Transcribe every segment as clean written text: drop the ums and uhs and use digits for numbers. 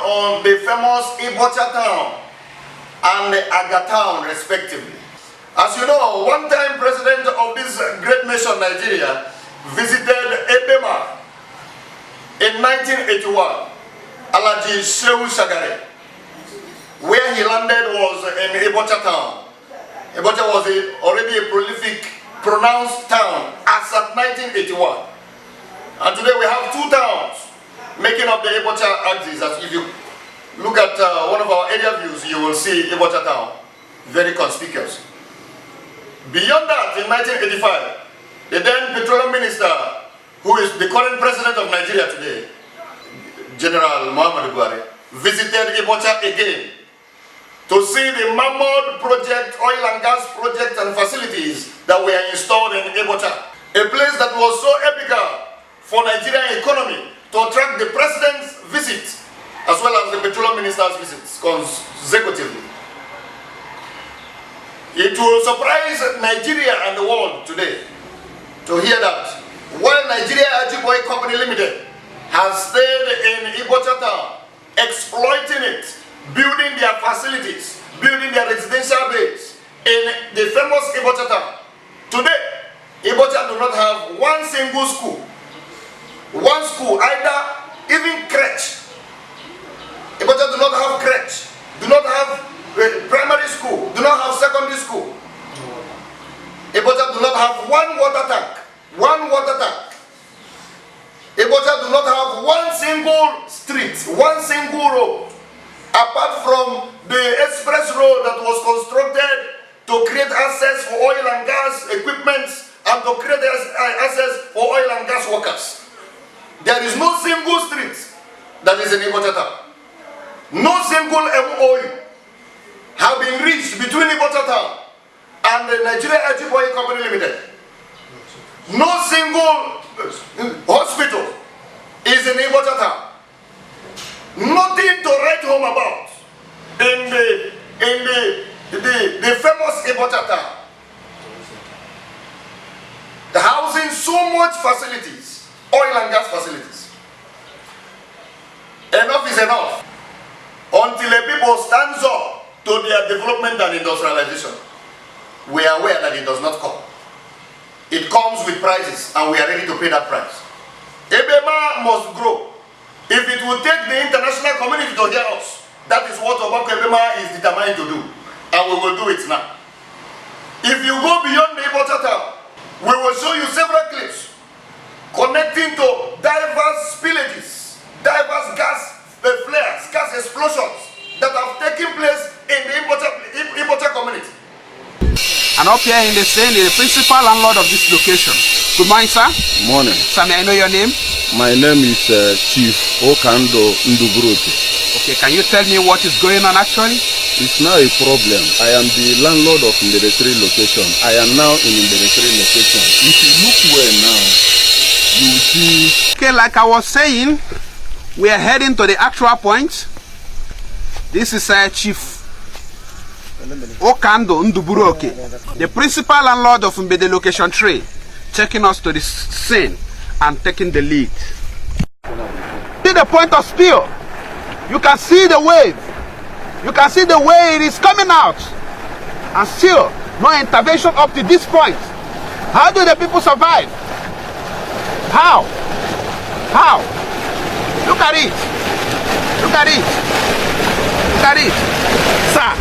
on the famous Ibocha town and the Aga town, respectively. As you know, one time president of this great nation, Nigeria, visited Ebema in 1981, Alhaji Shehu Shagari. Where he landed was in Ibocha town. Ibocha was already a prolific, pronounced town as at 1981. And today we have two towns making up the Ibocha axis. As if you look at one of our area views, you will see Ibocha town, very conspicuous. Beyond that, in 1985, the then petroleum minister, who is the current president of Nigeria today, General Muhammadu Buhari, visited Ibocha again to see the mammoth project, oil and gas project and facilities that were installed in Ibocha. A place that was so epical for Nigerian economy to attract the president's visit as well as the petroleum minister's visits consecutively. It will surprise Nigeria and the world today to hear that while Nigeria Ajiboye Company Limited has stayed in Ibocha town, exploiting it, building their facilities, building their residential base in the famous Ibocha town. Today, Ibocha do not have one single school. One school, either even crèche. Ibocha do not have crèche, do not have primary school, do not have secondary school. Ibocha do not have one water tank. One water tank. Ibocha do not have one single street, one single road, apart from the express road that was constructed to create access for oil and gas equipment and to create access for oil and gas workers. There is no single street that is in Ibocha town. No single MOU have been reached between Ibocha town and the Nigeria Ajiboye Company Limited. No single hospital is in Ibocha town. Nothing to write home about in the famous Ibocha town. The housing so much facilities, oil and gas facilities. Enough is enough. Until a people stands up to their development and industrialization, we are aware that it does not come. It comes with prices, and we are ready to pay that price. Ebema must grow. If it will take the international community to hear us, that is what Obako Ebema is determined to do, and we will do it now. If you go beyond the Ibocha town, we will show you several clips connecting to diverse spillages, diverse gas flares, gas explosions that have taken place in the Ibocha community. And up here in the scene is the principal landlord of this location. Good morning, sir. Morning. Sir, may I know your name? My name is Chief Okando Nduburuti. Okay, can you tell me what is going on actually? It's not a problem. I am the landlord of Mbede 3 location. I am now in Mbede 3 location. If you look well now, you will see. Okay, like I was saying, we are heading to the actual point. This is Chief Okando Nduburuoke, the principal landlord of Mbede Location 3, taking us to the scene and taking the lead. See the point of spill. You can see the wave. You can see the way it is coming out. And still, no intervention up to this point. How do the people survive? How? How? Look at it. Look at it. Look at it. Sir,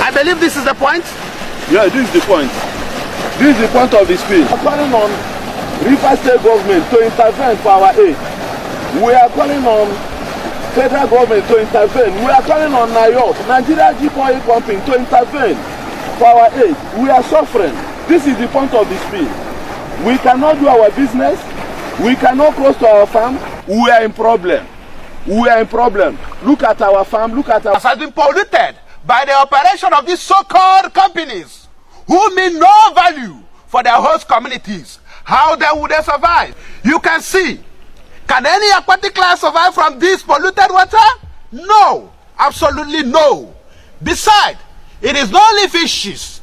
I believe this is the point. Yeah, this is the point. This is the point of the spill. We are calling on River State government to intervene for our aid. We are calling on federal government to intervene. We are calling on NIOC, Nigeria Ajiboye Company, to intervene for our aid. We are suffering. This is the point of the spill. We cannot do our business. We cannot cross to our farm. We are in problem. We are in problem. Look at our farm. Look at our. Has been polluted by the operation of these so-called companies who mean no value for their host communities. How then would they survive? You can see. Can any aquatic life survive from this polluted water? No. Absolutely no. Besides, it is not only fishes.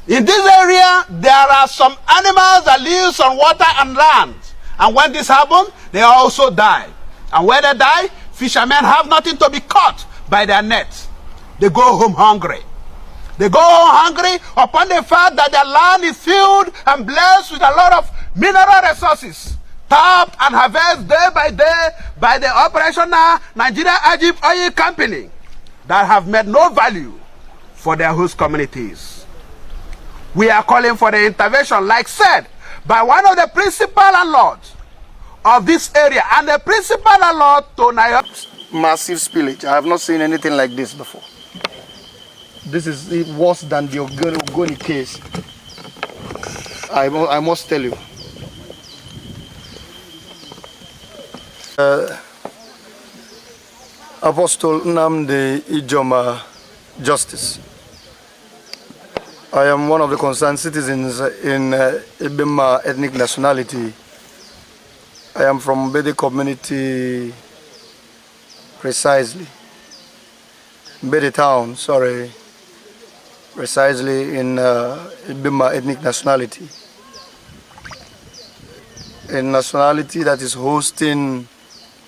In this area, there are some animals that live on water and land. And when this happens, they also die. And when they die, fishermen have nothing to be caught by their nets. They go home hungry. They go home hungry upon the fact that their land is filled and blessed with a lot of mineral resources, tapped and harvested day by day by the operational Nigeria Egypt Oil Company that have made no value for their host communities. We are calling for the intervention, like said, by one of the principal landlords of this area and the principal landlord to Nayok. Massive spillage. I have not seen anything like this before. This is worse than the Ogoni case. I must tell you. Apostle Nnamdi Ijoma Justice. I am one of the concerned citizens in Ibima ethnic nationality. I am from Mbede community, precisely. Mbede town, sorry. Precisely in Ibima ethnic nationality. A nationality that is hosting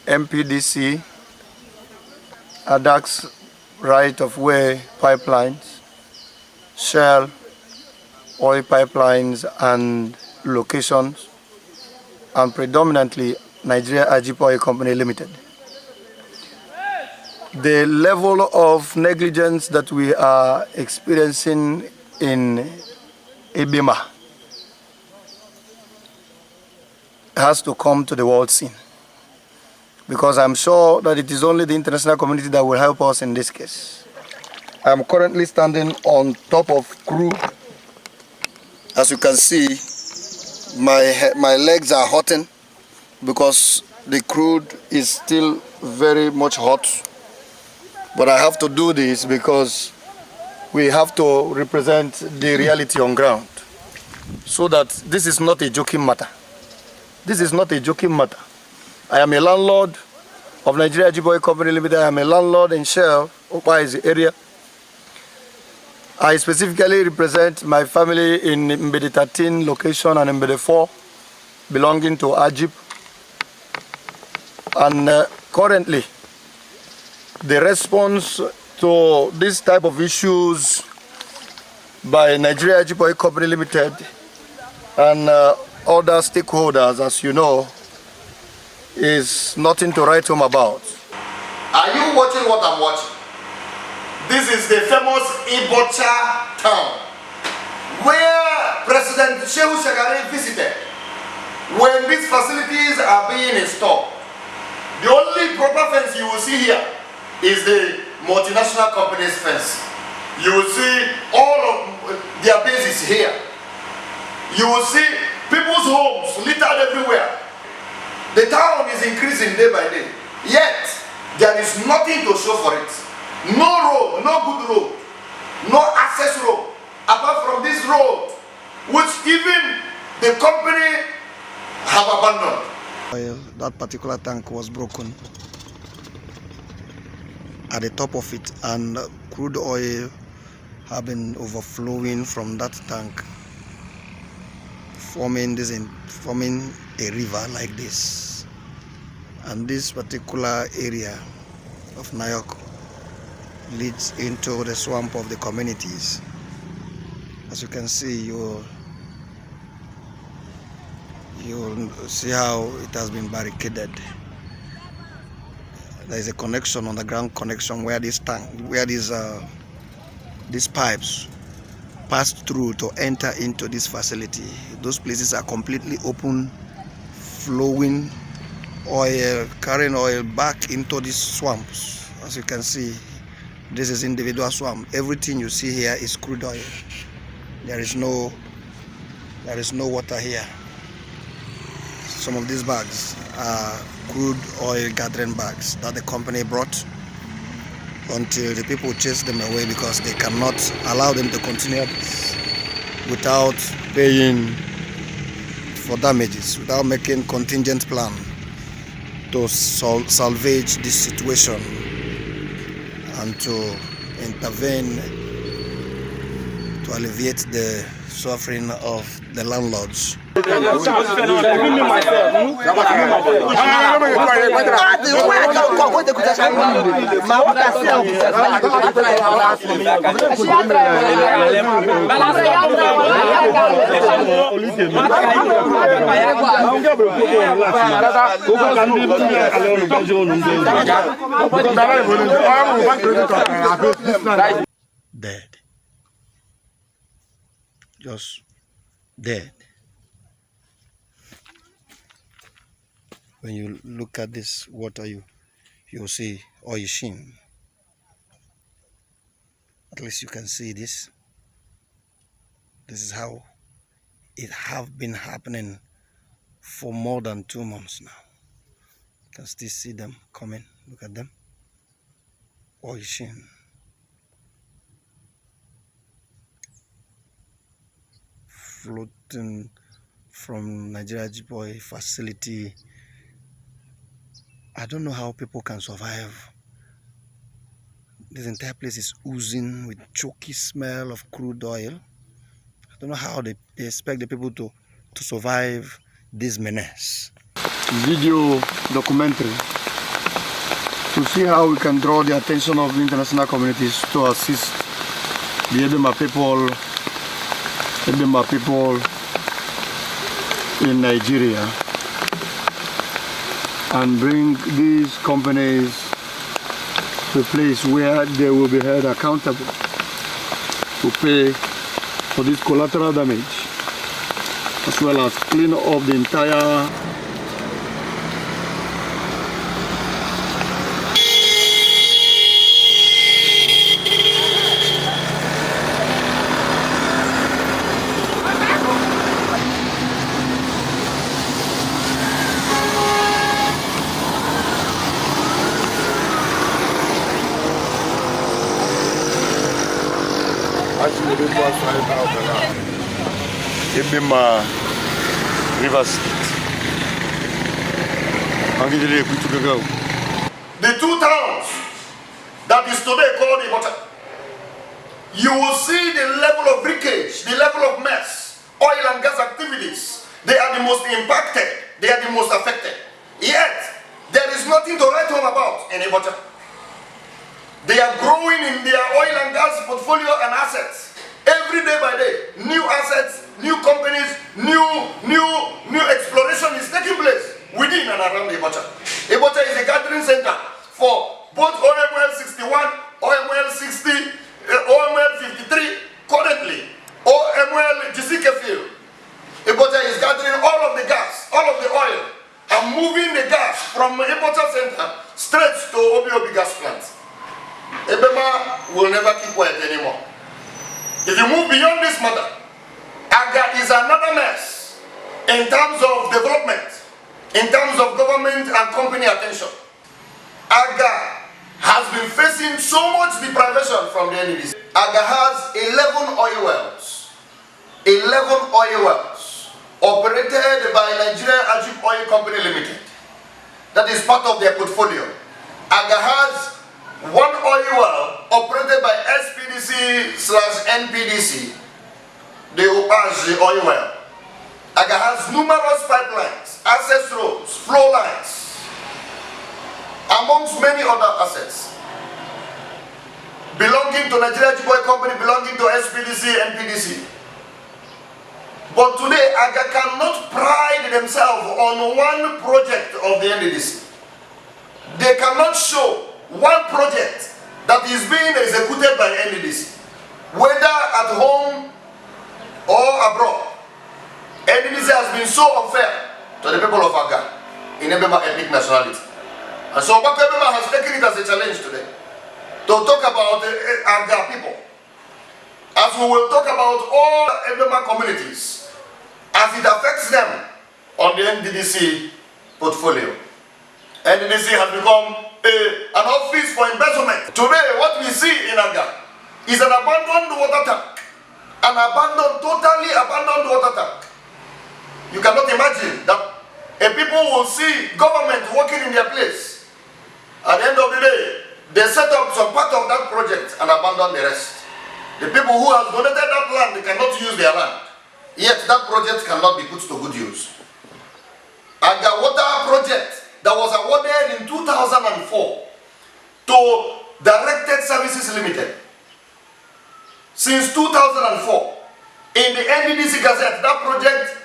MPDC, ADAX right-of-way pipelines, Shell, oil pipelines and locations, and predominantly Nigeria Egypt Oil Company Limited. The level of negligence that we are experiencing in Ibima has to come to the world scene, because I'm sure that it is only the international community that will help us in this case. I'm currently standing on top of crude. As you can see, my legs are hurting because the crude is still very much hot. But I have to do this because we have to represent the reality on ground. So that this is not a joking matter. This is not a joking matter. I am a landlord of Nigeria Egypt Oil Company Limited. I am a landlord in Shell, Okpa area. I specifically represent my family in Mbede 13 location and Mbede 4 belonging to Egypt. And currently, the response to this type of issues by Nigeria Egypt Oil Company Limited and other stakeholders, as you know, is nothing to write home about. Are you watching what I'm watching? This is the famous Ibocha town where President Shehu Shagari visited when these facilities are being installed. The only proper fence you will see here is the multinational company's fence. You will see all of their bases here. You will see people's homes littered everywhere. The town is increasing day by day, yet there is nothing to show for it. No road, no good road, no access road, apart from this road, which even the company have abandoned. That particular tank was broken at the top of it, and crude oil have been overflowing from that tank, forming a river like this. And this particular area of Nayok leads into the swamp of the communities. As you can see, you'll see how it has been barricaded. There is a connection, underground connection, where these pipes passed through to enter into this facility. Those places are completely open, flowing oil, carrying oil back into these swamps. As you can see, this is individual swamp. Everything you see here is crude oil. There is no water here. Some of these bags are crude oil gathering bags that the company brought until the people chase them away, because they cannot allow them to continue without paying for damages, without making contingent plan to salvage this situation and to intervene to alleviate the suffering of the landlords. Dead. Just dead. When you look at this water, you'll see Oishin. At least you can see this. This is how it have been happening for more than 2 months now. You can still see them coming. Look at them. Oishin. Floating from Nigeria Ajiboye facility. I don't know how people can survive. This entire place is oozing with choky smell of crude oil. I don't know how they expect the people to survive this menace. Video documentary to see how we can draw the attention of the international communities to assist the Ebema people in Nigeria and bring these companies to a place where they will be held accountable to pay for this collateral damage, as well as clean up the entire Ebema River State. The two towns that is today called Ibota, you will see the level of wreckage, the level of mess, oil and gas activities. They are the most impacted, they are the most affected. Yet, there is nothing to write home about in Ibota. They are growing in their oil and gas portfolio and assets. Every day by day, new assets, new companies, new exploration is taking place within and around Ibota. Ibota is a gathering center for both OML 61, OML 60, OML 53, currently OML Jessica field. Ibota is gathering all of the gas, all of the oil, and moving the gas from Ibota Center straight to Obi gas plant. Ebema will never keep quiet anymore. If you move beyond this matter, Aga is another mess in terms of development, in terms of government and company attention. Aga has been facing so much deprivation from the NDC. Aga has 11 oil wells. 11 oil wells operated by Nigeria Ajiboye Company Limited. That is part of their portfolio. Aga has one oil well operated by SPDC/NPDC, the Opaji oil well. Aga has numerous pipelines, access roads, flow lines, amongst many other assets belonging to Nigeria Ajiboye Company, belonging to SPDC, NPDC. But today, Aga cannot pride themselves on one project of the NDC. They cannot show one project that is being executed by NDC, whether at home or abroad. NDC has been so unfair to the people of Aga in Ebema ethnic nationality. And so Ebema has taken it as a challenge today to talk about Aga people. As we will talk about all Ebema communities as it affects them on the NDC portfolio. NDC has become an office for embezzlement. Today, what we see in Aga is an abandoned water tank. Totally abandoned water tank. You cannot imagine that a people will see government working in their place. At the end of the day, they set up some part of that project and abandon the rest. The people who have donated that land, they cannot use their land. Yet that project cannot be put to good use. Aga Water project that was awarded in 2004 to Directed Services Limited. Since 2004, in the NDDC Gazette, that project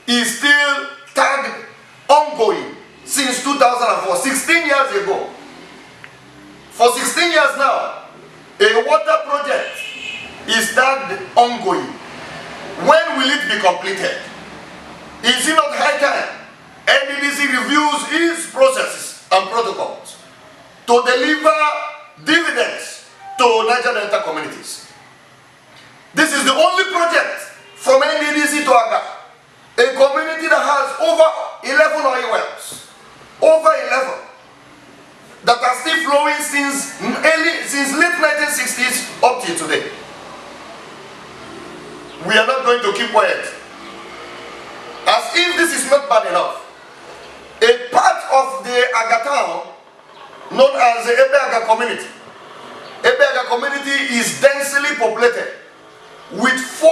is still tagged ongoing since 2004, 16 years ago. For 16 years now, a water project is tagged ongoing. When will it be completed? Is it not high time NDDC reviews its processes and protocols to deliver dividends to Niger Delta communities? This is the only project from NDDC to Aga, a community that has over 11 oil wells, over 11, that are still flowing since late 1960s up till today. We are not going to keep quiet. As if this is not bad enough, a part of the Aga town, known as the Ebeaga community, Ebeaga community is densely populated with 4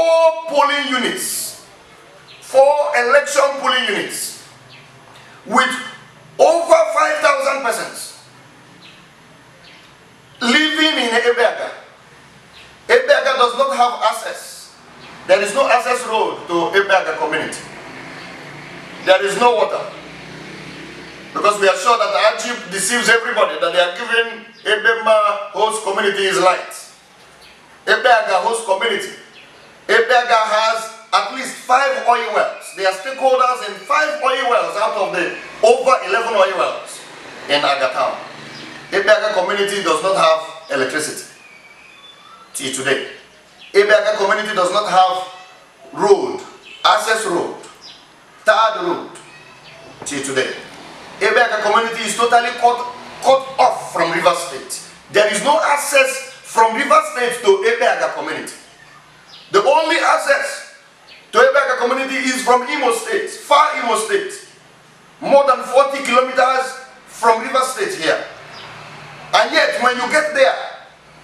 polling units, 4 election polling units, with over 5,000 persons living in Ebeaga. Ebeaga does not have access. There is no access road to Ebeaga community. There is no water. Because we are sure that the hardship deceives everybody, that they are giving Ebema host community is light. Ebeaga host community. Ebeaga has at least 5 oil wells. They are stakeholders in 5 oil wells out of the over 11 oil wells in Aga town. Ebeaga community does not have electricity till today. Ebeaga community does not have road, access road, third road till today. Ebeaga community is totally cut off from River State. There is no access from River State to Ebeaga community. The only access to Ebeaga community is from Imo State, far Imo State, more than 40 kilometers from River State here. And yet, when you get there,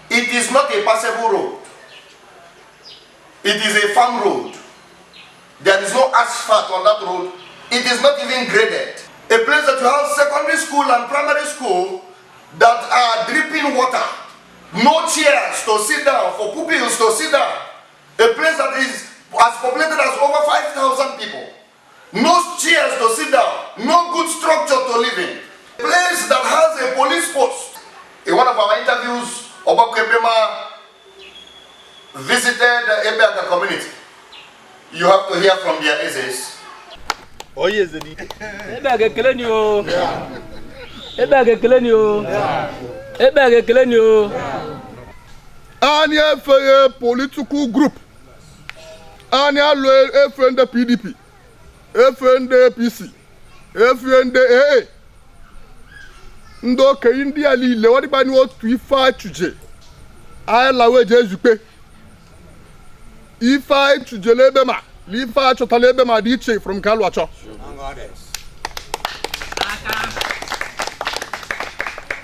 it is not a passable road. It is a farm road. There is no asphalt on that road. It is not even graded. A place that you have secondary school and primary school that are dripping water. No chairs to sit down, for pupils to sit down. A place that is as populated as over 5,000 people. No chairs to sit down. No good structure to live in. A place that has a police post. In one of our interviews, Obakebema visited the Ebeaga community. You have to hear from their essays. Oh yes, the Ebeaga Kelenio. Ebeaga Kelenio. Ebeaga Kelenio. Anya for political group. Anya lo FND PDP, FND PC, FND AA. Ndo ke India li le wadi ba ni o tu ifa tuje. Ay lawe Jesu pe. Ifa tuje lebe ma, li ifa chota lebe ma di che from Kalwacho.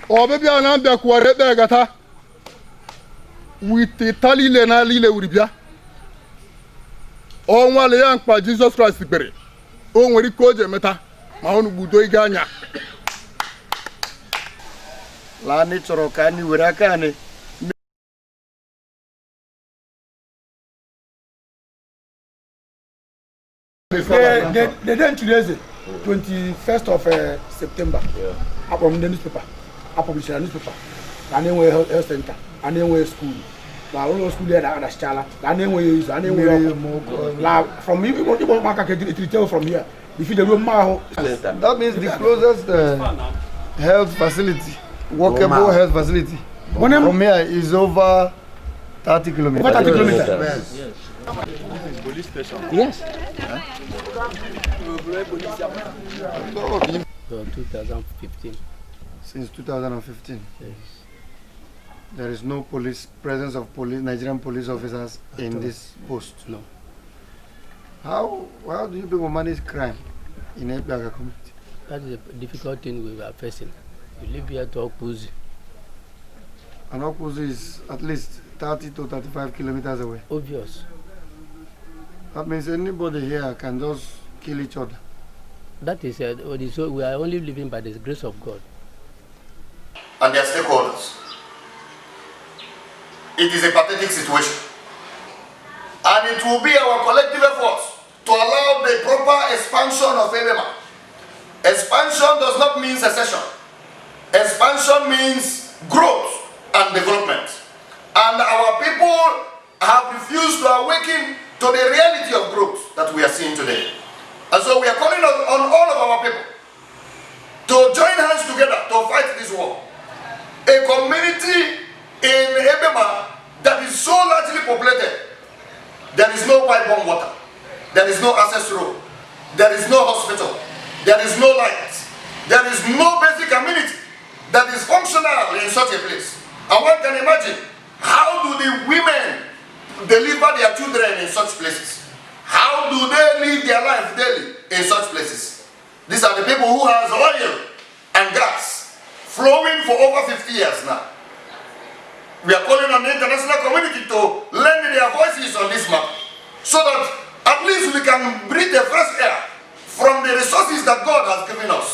O be bia na be ko re be gata. With Italy le na li le uribia. Onwa le yankpa Jesus Christ kpere. O nwere ike o je meta ma onu gbudo ige anya. La ni chọrọ ka anyị were aka anyị. The day today, 21st of September. I from the newspaper. I published a newspaper. And then we health center. And then we school. La all school there that chala. And then we use. And then we la from me. We want to tell from here. If you the room now. That means the closest health facility, walkable health facility from here is over 30 kilometers. Over 30 kilometers. yes. Police station. Yes. Huh? 2015. Since 2015. Yes. There is no presence of Nigerian police officers in this post. No. How do you people manage crime in Ebeaga community? That is a difficult thing we are facing. We live here to Okuzi. And Okuzi is at least 30 to 35 kilometers away. Obvious. That means anybody here can just kill each other. That is, so we are only living by the grace of God. And their stakeholders. It is a pathetic situation. And it will be our collective efforts to allow the proper expansion of Ebema. Expansion does not mean secession. Expansion means growth and development. And our people have refused to awaken to the reality of growth that we are seeing today. And so we are calling on all of our people to join hands together to fight this war. A community in Ebema that is so largely populated, there is no pipe-borne water, there is no access road, there is no hospital, there is no light, there is no basic amenity that is functional in such a place. And one can imagine, how do the women deliver their children in such places? How do they live their life daily in such places? These are the people who has oil and gas flowing for over 50 years now. We are calling on the international community to lend their voices on this matter, so that at least we can breathe the fresh air from the resources that God has given us.